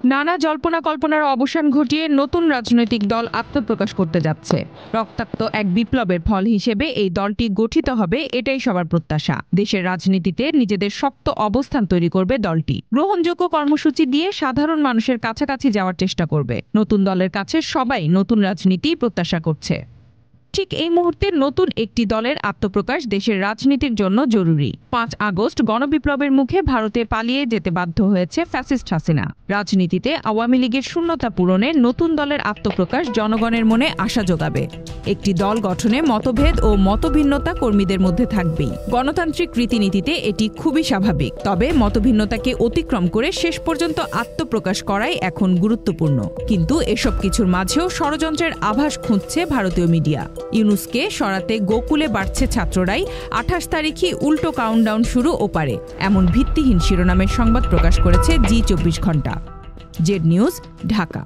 নানা জল্পনা কল্পনার অবসান ঘটিয়ে নতুন রাজনৈতিক দল আত্মপ্রকাশ করতে যাচ্ছে। রক্তাক্ত এক বিপ্লবের ফল হিসেবে এই দলটি গঠিত হবে, এটাই সবার প্রত্যাশা। দেশের রাজনীতিতে নিজেদের শক্ত অবস্থান তৈরি করবে দলটি। গ্রহণযোগ্য কর্মসূচি দিয়ে সাধারণ মানুষের কাছাকাছি যাওয়ার চেষ্টা করবে। নতুন দলের কাছে সবাই নতুন রাজনীতি প্রত্যাশা করছে। ঠিক এই মুহূর্তে নতুন একটি দলের আত্মপ্রকাশ দেশের রাজনীতির জন্য জরুরি। ৫ আগস্ট গণবিপ্লবের মুখে ভারতে পালিয়ে যেতে বাধ্য হয়েছে ফ্যাসিস্ট হাসিনা। রাজনীতিতে আওয়ামী লীগের শূন্যতা পূরণে নতুন দলের আত্মপ্রকাশ জনগণের মনে আশা যোগাবে। একটি দল গঠনে মতভেদ ও মতভিন্নতা কর্মীদের মধ্যে থাকবেই। গণতান্ত্রিক রীতিনীতিতে এটি খুবই স্বাভাবিক। তবে মতভিন্নতাকে অতিক্রম করে শেষ পর্যন্ত আত্মপ্রকাশ করাই এখন গুরুত্বপূর্ণ। কিন্তু এসব কিছুর মাঝেও ষড়যন্ত্রের আভাস খুঁজছে ভারতীয় মিডিয়া। ইউনূসকে সরাতে গোকুলে বাড়ছে ছাত্ররাই, ২৮ তারিখই উল্টো কাউন্টডাউন শুরু ওপারে, এমন ভিত্তিহীন শিরোনামের সংবাদ প্রকাশ করেছে জি ২৪ ঘন্টা। Z news, Dhaka.